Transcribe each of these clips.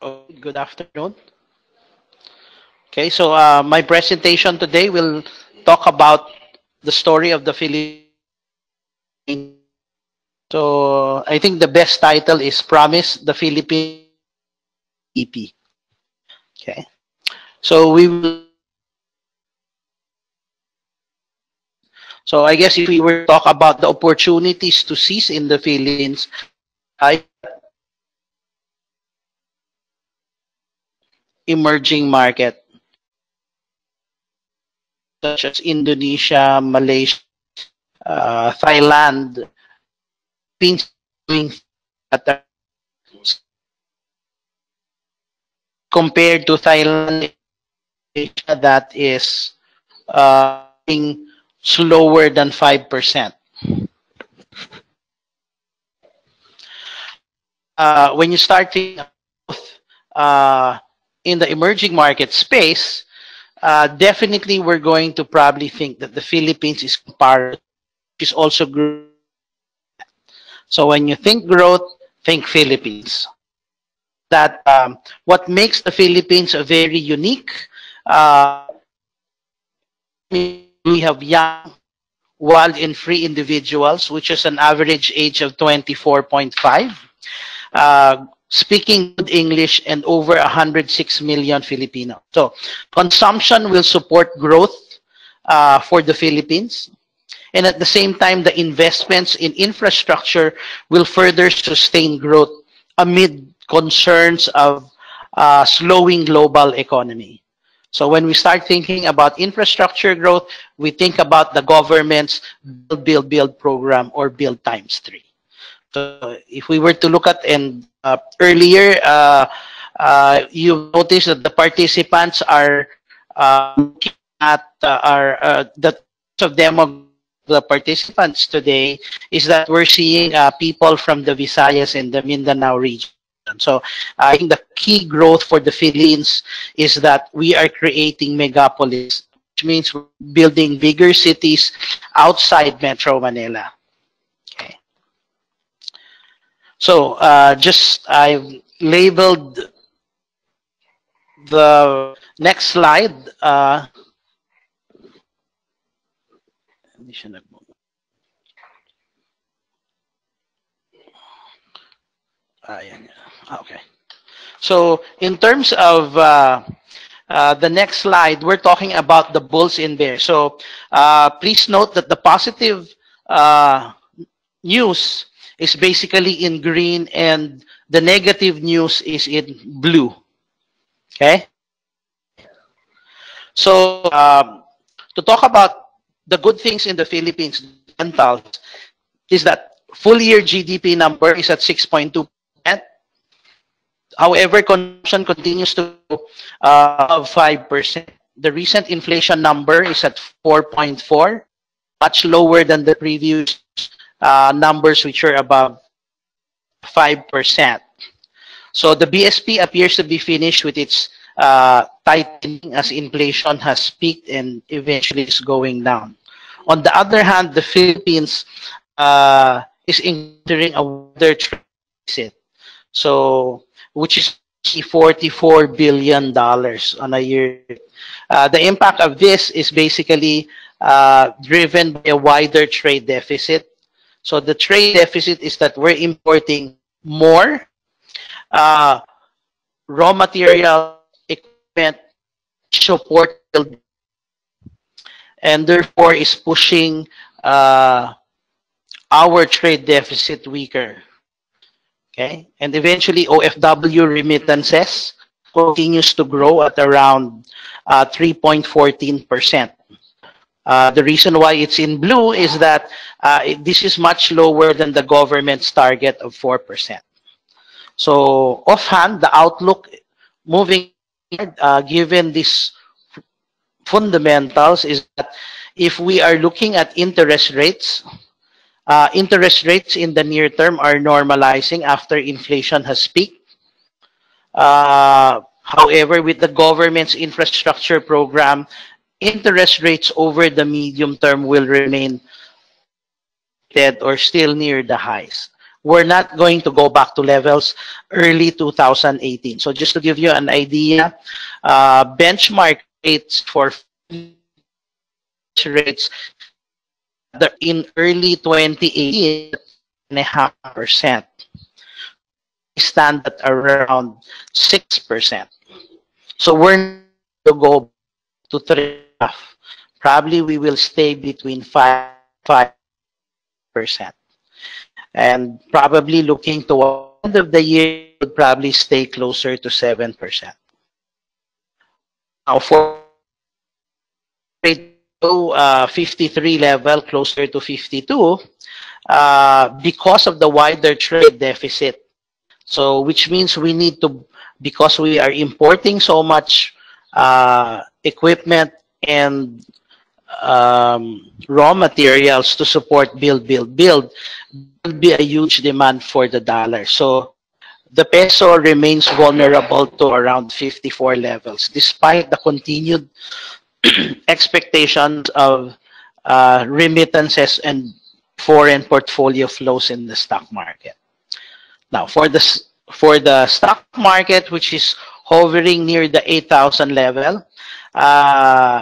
Oh, good afternoon. Okay, so my presentation today will talk about the story of the Philippines. So I think the best title is Promise the Philippines EP. Okay, so we will. So I guess if we were to talk about the opportunities to seize in the Philippines, I emerging market such as Indonesia, Malaysia, Thailand, Philippines doing at compared to Thailand, that is being slower than 5%. When you start thinking uh, in the emerging market space, definitely we're going to probably think that the Philippines is comparable, is also growth. So when you think growth, think Philippines. That what makes the Philippines a very unique. Uh, we have young, wild, and free individuals, which is an average age of 24.5. Speaking good English and over 106 million Filipino. So consumption will support growth for the Philippines. And at the same time, the investments in infrastructure will further sustain growth amid concerns of slowing global economy. So when we start thinking about infrastructure growth, we think about the government's build program or build times three. So if we were to look at and earlier, you notice that the participants are looking at the of demo the participants today is that we're seeing people from the Visayas and the Mindanao region. So I think the key growth for the Philippines is that we are creating megapolis, which means we're building bigger cities outside Metro Manila. Okay. So just I've labeled the next slide. Okay. So in terms of the next slide, we're talking about the bulls in bears. So please note that the positive news is basically in green and the negative news is in blue. Okay. So to talk about the good things in the Philippines, is that full year GDP number is at 6.2%. However, consumption continues to above 5%. The recent inflation number is at 4.4, much lower than the previous numbers, which are above 5%. So the BSP appears to be finished with its tightening as inflation has peaked and eventually is going down. On the other hand, the Philippines is encountering a wider trade deficit, so which is $44 billion on a year. The impact of this is basically driven by a wider trade deficit. So the trade deficit is that we're importing more raw material, equipment, support, and therefore is pushing our trade deficit weaker. Okay, and eventually OFW remittances continues to grow at around 3.14%. The reason why it's in blue is that this is much lower than the government's target of 4%. So offhand, the outlook moving given these fundamentals is that if we are looking at interest rates in the near term are normalizing after inflation has peaked. However, with the government's infrastructure program, interest rates over the medium term will remain dead or still near the highs. we're not going to go back to levels early 2018. So just to give you an idea, benchmark rates for rates in early 2018, 2.5%. Stand at around 6%. So we're not to go to 3.5. Probably we will stay between 5%. And probably looking toward the end of the year, would probably stay closer to 7%. Now for 53 level, closer to 52, because of the wider trade deficit. So which means we need to, because we are importing so much equipment and raw materials to support build, there will be a huge demand for the dollar. So the peso remains vulnerable to around 54 levels, despite the continued expectations of remittances and foreign portfolio flows in the stock market. Now, for the stock market, which is hovering near the 8,000 level,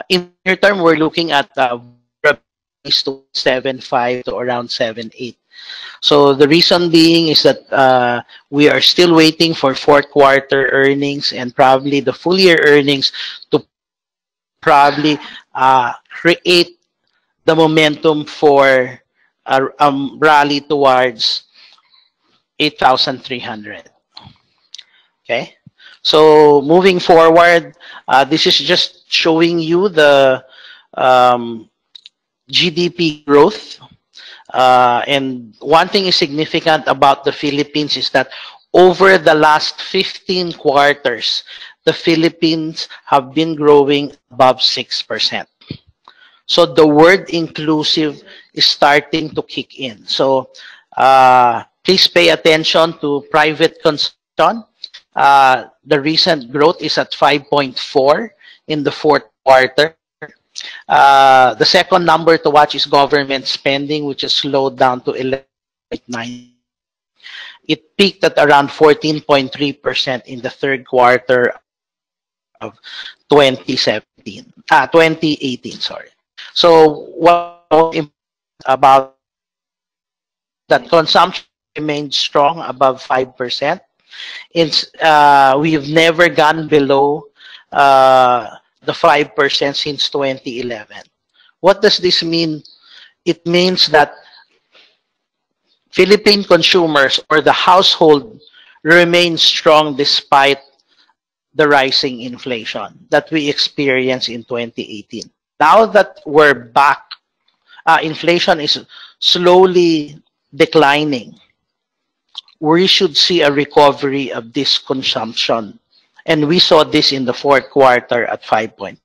in near term, we're looking at 7.5 to around 7.8. So the reason being is that we are still waiting for fourth quarter earnings and probably the full year earnings to probably create the momentum for a rally towards 8,300. Okay, so moving forward, this is just showing you the GDP growth. And one thing is significant about the Philippines is that over the last 15 quarters, the Philippines have been growing above 6%. So the word inclusive is starting to kick in. So please pay attention to private consumption. The recent growth is at 5.4 in the fourth quarter. The second number to watch is government spending, which has slowed down to 11.9. It peaked at around 14.3% in the third quarter of 2018, sorry. So what about that, consumption remains strong above 5%. We've never gone below the 5% since 2011. What does this mean? It means that Philippine consumers or the household remain strong despite the rising inflation that we experienced in 2018. Now that we're back, inflation is slowly declining. We should see a recovery of this consumption. And we saw this in the fourth quarter at 5 points.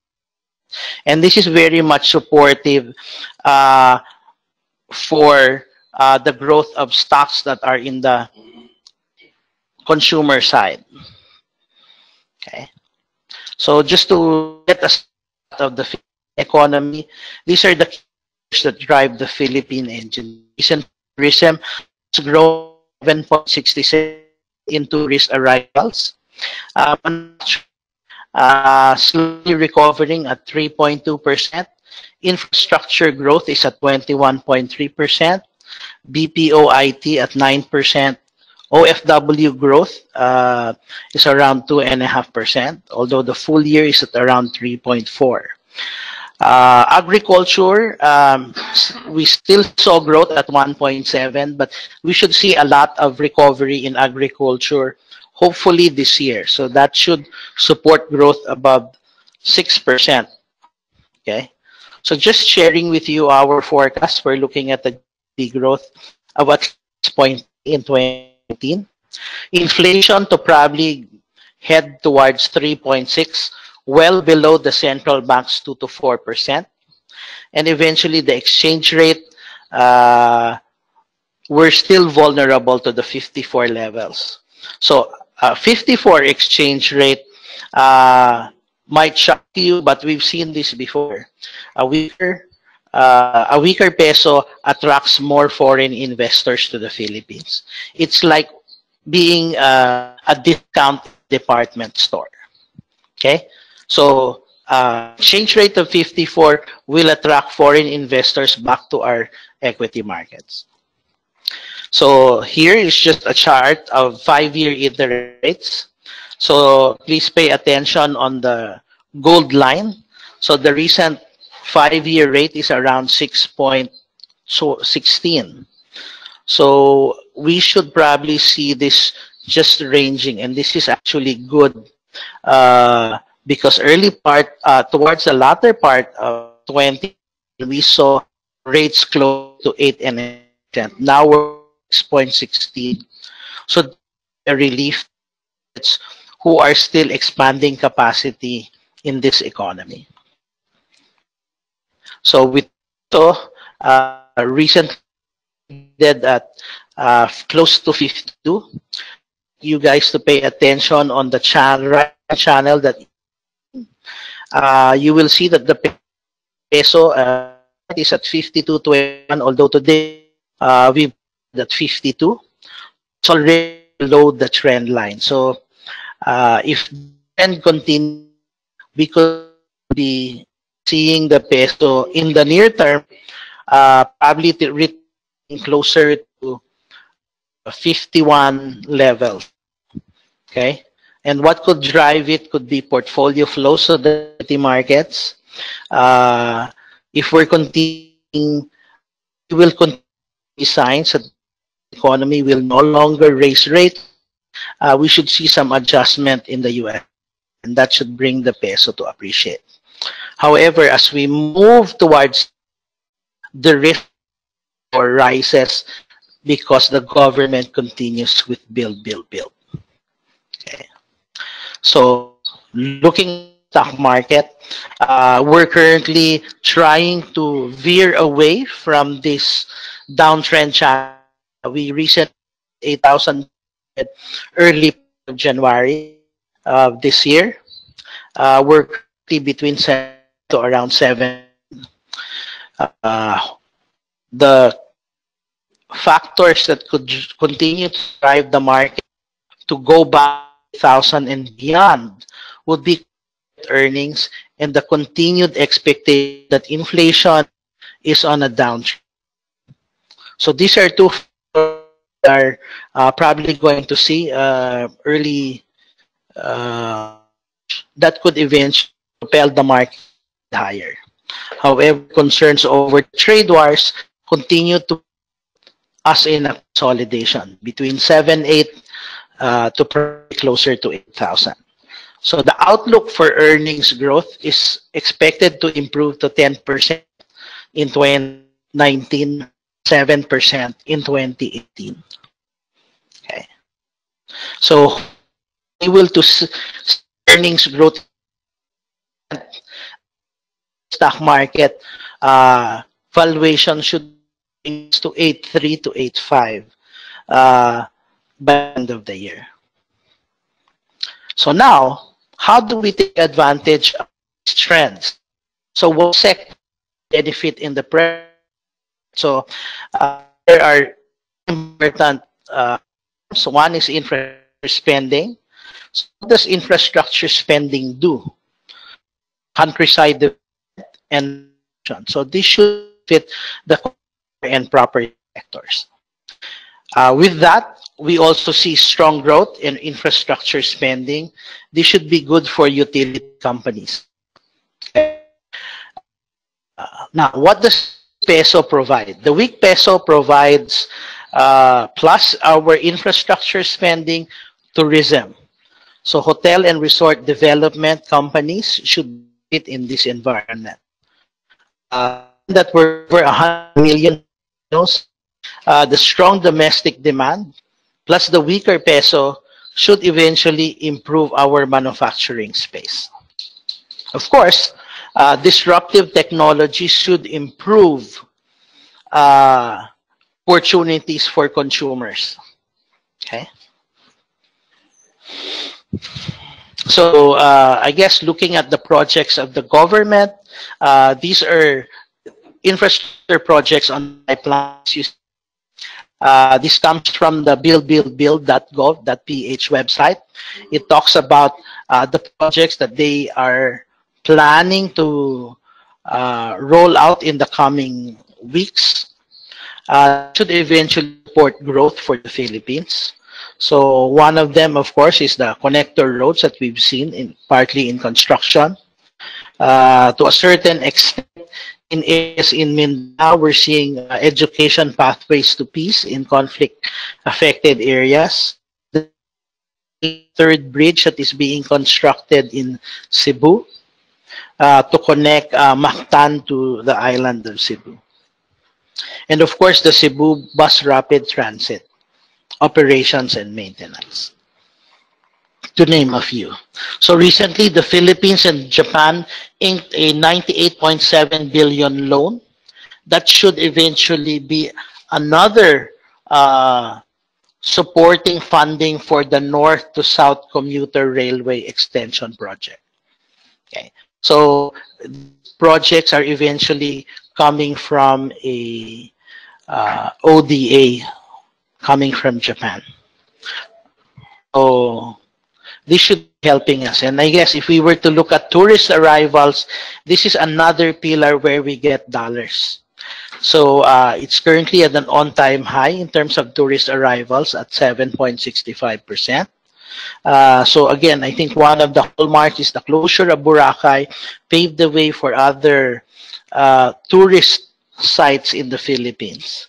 And this is very much supportive for the growth of stocks that are in the consumer side. Okay. So just to get a start of the economy, these are the key that drive the Philippine engine. Recent tourism has grown 7.66 in tourist arrivals. Slowly recovering at 3.2%. Infrastructure growth is at 21.3%. BPO IT at 9%. OFW growth is around 2.5%, although the full year is at around 3.4%. Agriculture, we still saw growth at 1.7%, but we should see a lot of recovery in agriculture hopefully this year. So that should support growth above 6%. Okay. So just sharing with you our forecast. We're looking at the growth of at 6.8 in 2019. Inflation to probably head towards 3.6, well below the central bank's 2 to 4%. And eventually the exchange rate, we're still vulnerable to the 54 levels. So 54 exchange rate might shock you, but we've seen this before. A weaker a weaker peso attracts more foreign investors to the Philippines. It's like being a discount department store. Okay, so exchange rate of 54 will attract foreign investors back to our equity markets. So here is just a chart of 5-year interest rates. So please pay attention on the gold line. So the recent 5-year rate is around 6.16. So we should probably see this just ranging, and this is actually good because towards the latter part of 20, we saw rates close to 8.5%. Now we're 6.16. So a relief who are still expanding capacity in this economy. So with recently did at close to 52. You guys to pay attention on the right channel that you will see that the peso is at 52.21, although today we've at 52. It's already below the trend line. So if the trend continues, we could be seeing the peso in the near term probably returning closer to 51 levels. Okay, and what could drive it could be portfolio flows of the equity markets. If we're continuing, we will continue signs that the economy will no longer raise rates. We should see some adjustment in the US, and that should bring the peso to appreciate. However, as we move towards the risk or rises because the government continues with build. Okay. So looking at the stock market, we're currently trying to veer away from this downtrend channel. We recently 8,000 early January of this year. We're currently between 7 to around 7. The factors that could continue to drive the market to go back 1,000 and beyond would be earnings and the continued expectation that inflation is on a downtrend. So these are two factors that are probably going to see early that could eventually propel the market higher. However, concerns over trade wars continue to us in a consolidation between 7-8 to probably closer to 8,000. So the outlook for earnings growth is expected to improve to 10% in 2019, 7% in 2018. Okay. So able to see earnings growth stock market valuation should increase to 8.3 to 8.5 by the end of the year. So now, how do we take advantage of these trends? So what sector benefit in the present? So there are important so one is infrastructure spending. So what does infrastructure spending do? Countryside development and so this should fit the and property sectors. With that, we also see strong growth in infrastructure spending. This should be good for utility companies. Now, what does peso provide? The weak peso provides plus our infrastructure spending, tourism. So hotel and resort development companies should fit in this environment. That were over 100 million, the strong domestic demand plus the weaker peso should eventually improve our manufacturing space. Of course, disruptive technology should improve opportunities for consumers. Okay. So I guess looking at the projects of the government, these are infrastructure projects on the pipeline. This comes from the buildbuildbuild.gov.ph website. It talks about the projects that they are planning to roll out in the coming weeks. Should eventually support growth for the Philippines. So one of them, of course, is the connector roads that we've seen partly in construction. To a certain extent, in areas in Mindanao, we're seeing education pathways to peace in conflict-affected areas. The third bridge that is being constructed in Cebu to connect Mactan to the island of Cebu. And of course, the Cebu Bus Rapid Transit operations and maintenance, to name a few. So recently, the Philippines and Japan inked a 98.7 billion loan that should eventually be another supporting funding for the north to south commuter railway extension project. Okay, so projects are eventually coming from a ODA coming from Japan. So this should be helping us. And I guess if we were to look at tourist arrivals, this is another pillar where we get dollars. So it's currently at an on-time high in terms of tourist arrivals at 7.65%. So again, I think one of the hallmarks is the closure of Boracay paved the way for other tourist sites in the Philippines.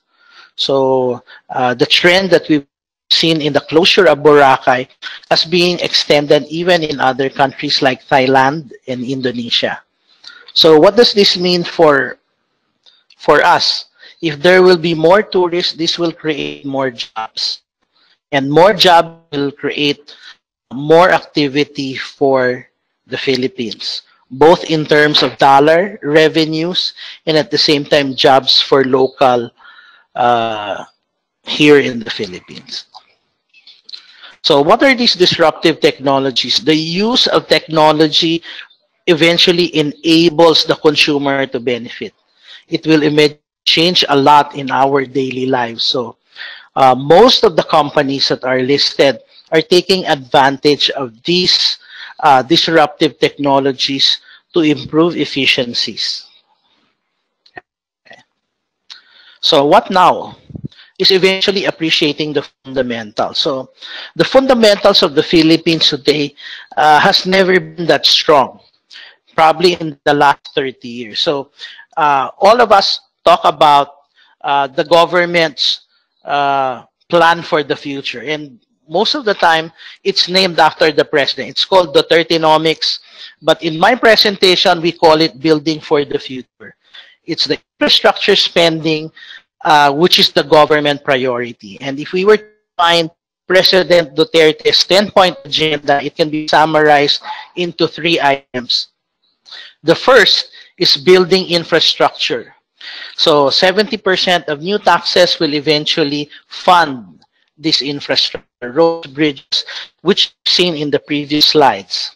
So the trend that we've seen in the closure of Boracay as being extended even in other countries like Thailand and Indonesia. So what does this mean for us? If there will be more tourists, this will create more jobs. And more jobs will create more activity for the Philippines, both in terms of dollar revenues and at the same time jobs for local here in the Philippines. So what are these disruptive technologies? The use of technology eventually enables the consumer to benefit. It will change a lot in our daily lives. So most of the companies that are listed are taking advantage of these disruptive technologies to improve efficiencies. Okay. So what now? Is eventually appreciating the fundamentals. So the fundamentals of the Philippines today has never been that strong, probably in the last 30 years. So all of us talk about the government's plan for the future. And most of the time, it's named after the president. It's called the Dutertenomics. But in my presentation, we call it Building for the Future. It's the infrastructure spending, which is the government priority. And if we were to find President Duterte's 10-point agenda, it can be summarized into 3 items. The first is building infrastructure. So 70% of new taxes will eventually fund this infrastructure, roads, bridges, which we've seen in the previous slides.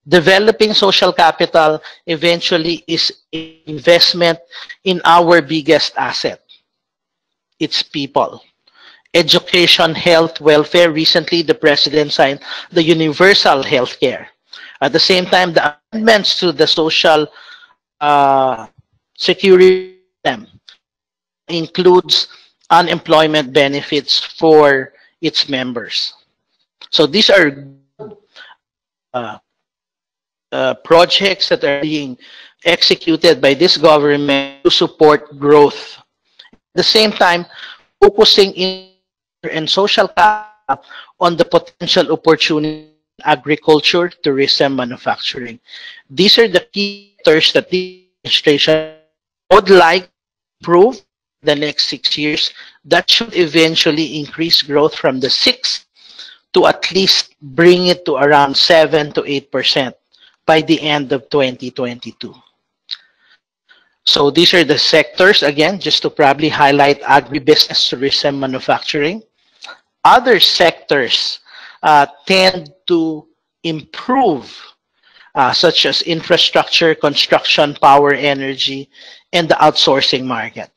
Developing social capital eventually is investment in our biggest asset. It's people. Education, health, welfare. Recently, the president signed the universal health care. At the same time, the amendments to the social security system includes unemployment benefits for its members. So these are projects that are being executed by this government to support growth. At the same time, focusing in social capital on the potential opportunity in agriculture, tourism, manufacturing. These are the key sectors that the administration would like to improve the next 6 years. That should eventually increase growth from the 6 to at least bring it to around 7 to 8% by the end of 2022. So these are the sectors, again, just to probably highlight: agribusiness, tourism, manufacturing. Other sectors tend to improve, such as infrastructure, construction, power, energy, and the outsourcing market.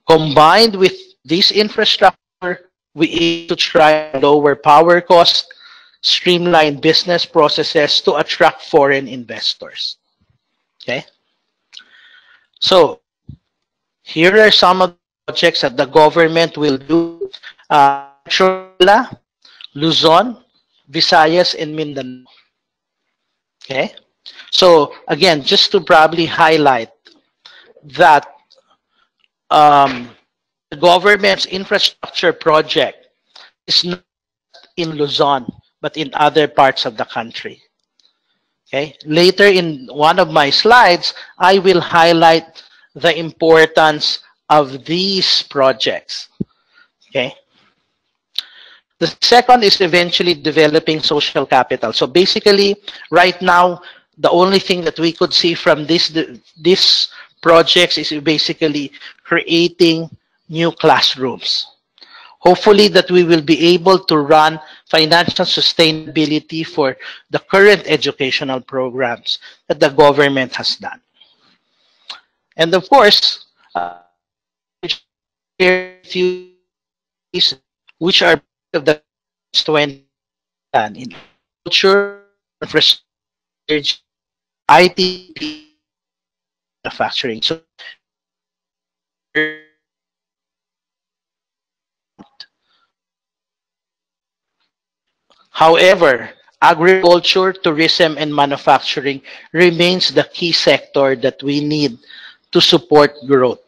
Combined with this infrastructure, we aim to try to lower power costs, streamline business processes to attract foreign investors. Okay? So, here are some of the projects that the government will do. Manila, Luzon, Visayas, and Mindanao. Okay? So, again, just to probably highlight that the government's infrastructure project is not in Luzon, but in other parts of the country. Okay? Later in one of my slides, I will highlight the importance of these projects. Okay? The second is eventually developing social capital. So basically, right now, the only thing that we could see from this projects is basically creating new classrooms. Hopefully that we will be able to run financial sustainability for the current educational programs that the government has done. And of course, which are of the 20 plan in culture, infrastructure, IT, manufacturing. So, however, agriculture, tourism, and manufacturing remains the key sector that we need to support growth.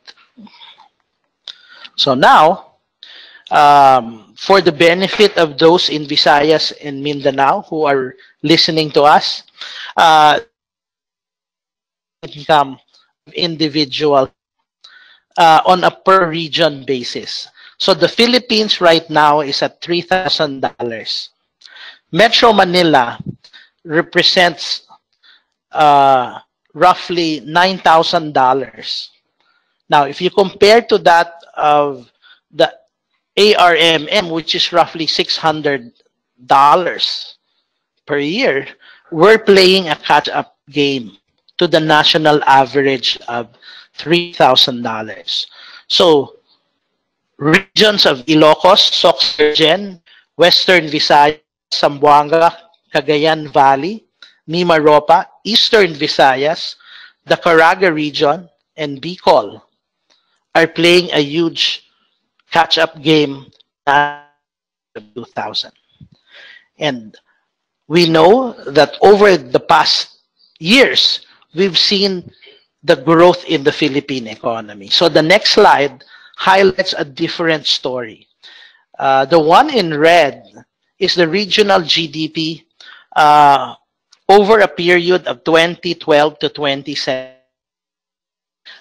So now, for the benefit of those in Visayas and Mindanao who are listening to us, income individual on a per region basis. So the Philippines right now is at $3,000. Metro Manila represents roughly $9,000. Now, if you compare to that of the ARMM, which is roughly $600 per year, we're playing a catch-up game to the national average of $3,000. So, regions of Ilocos, Soxargen, Western Visayas, Zamboanga, Cagayan Valley, Mimaropa, Eastern Visayas, the Caraga region, and Bicol are playing a huge catch-up game of 2000. And we know that over the past years, we've seen the growth in the Philippine economy. So the next slide highlights a different story. The one in red is the regional GDP over a period of 2012 to 2017,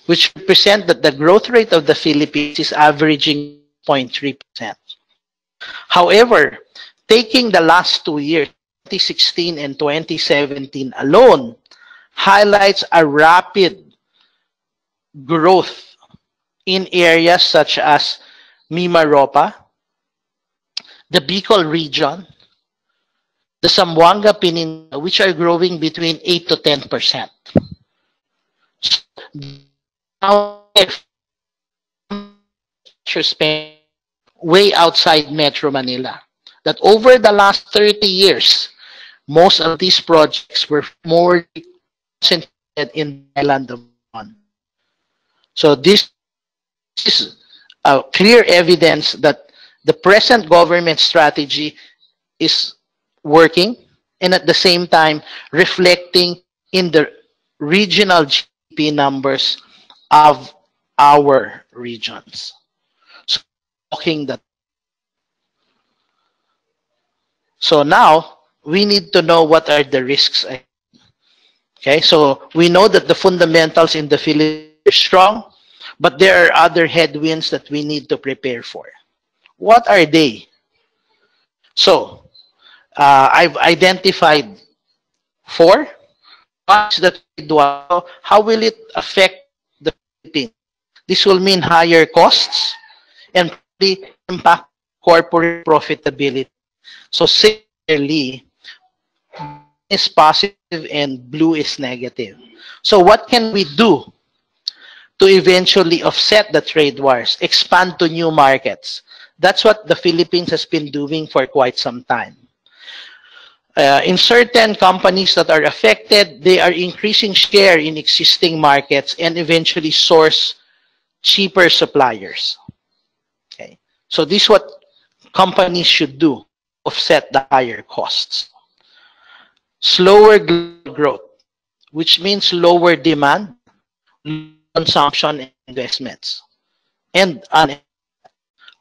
which represent that the growth rate of the Philippines is averaging 0.3%. However, taking the last 2 years, 2016 and 2017 alone, highlights a rapid growth in areas such as Mimaropa, the Bicol region, the Zamboanga Peninsula, which are growing between 8 to 10%. Now, if spend way outside Metro Manila, that over the last 30 years, most of these projects were more concentrated in the island of Luzon. So this is clear evidence that the present government strategy is working and at the same time reflecting in the regional GDP numbers of our regions. So, talking that. So now we need to know what are the risks. Okay, so we know that the fundamentals in the Philippines are strong, but there are other headwinds that we need to prepare for. What are they? So I've identified 4. One is the trade war. How will it affect the Philippines? This will mean higher costs and probably impact corporate profitability. So similarly, is positive and blue is negative. So what can we do to eventually offset the trade wars, expand to new markets. That's what the Philippines has been doing for quite some time. In certain companies that are affected, they are increasing share in existing markets and eventually source cheaper suppliers. Okay, so this is what companies should do to offset the higher costs. Slower global growth, which means lower demand, lower consumption and investments. And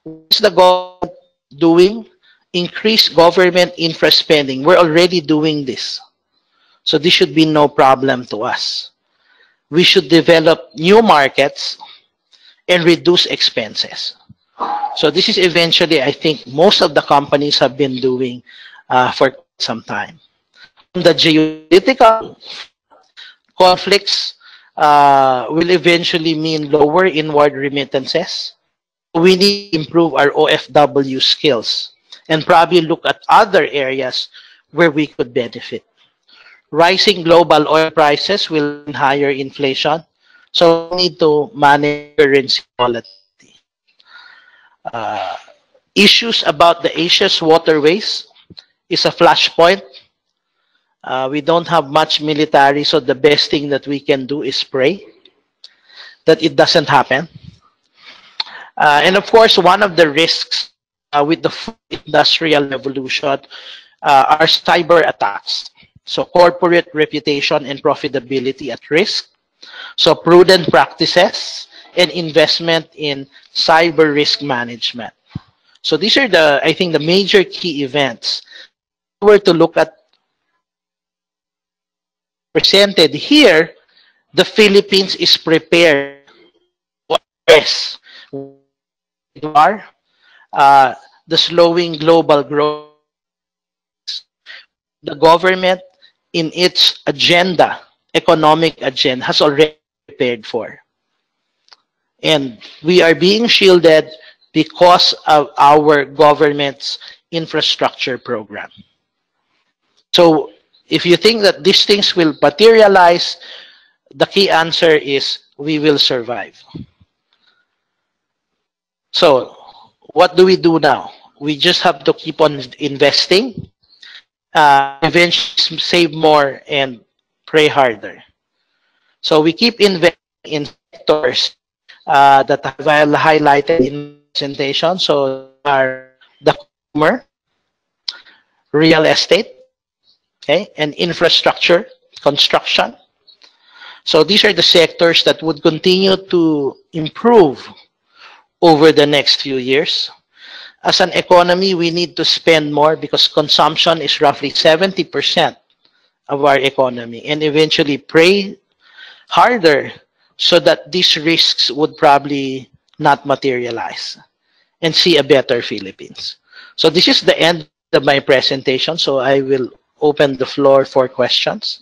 what is the government doing? Increase government infra spending. We're already doing this. So this should be no problem to us. We should develop new markets and reduce expenses. So this is eventually, I think, most of the companies have been doing for some time. The geopolitical conflicts will eventually mean lower inward remittances. We need to improve our OFW skills and probably look at other areas where we could benefit. Rising global oil prices will mean higher inflation, so we need to manage currency volatility. Issues about the Asia's waterways is a flashpoint. We don't have much military, so the best thing that we can do is pray that it doesn't happen. And of course, one of the risks with the industrial revolution are cyber attacks. So corporate reputation and profitability at risk. So prudent practices and investment in cyber risk management. So these are the, I think, the major key events. If we were to look at presented here, the Philippines is prepared to address the slowing global growth. The government in its agenda, economic agenda, has already prepared for. And we are being shielded because of our government's infrastructure program. So if you think that these things will materialize, the key answer is we will survive. So what do we do now? We just have to keep on investing, eventually save more and pray harder. So we keep investing in sectors that I've highlighted in the presentation. So are the consumer, real estate, okay, and infrastructure, construction. So these are the sectors that would continue to improve over the next few years. As an economy, we need to spend more because consumption is roughly 70% of our economy, and eventually pray harder so that these risks would probably not materialize and see a better Philippines. So this is the end of my presentation. So I will open the floor for questions.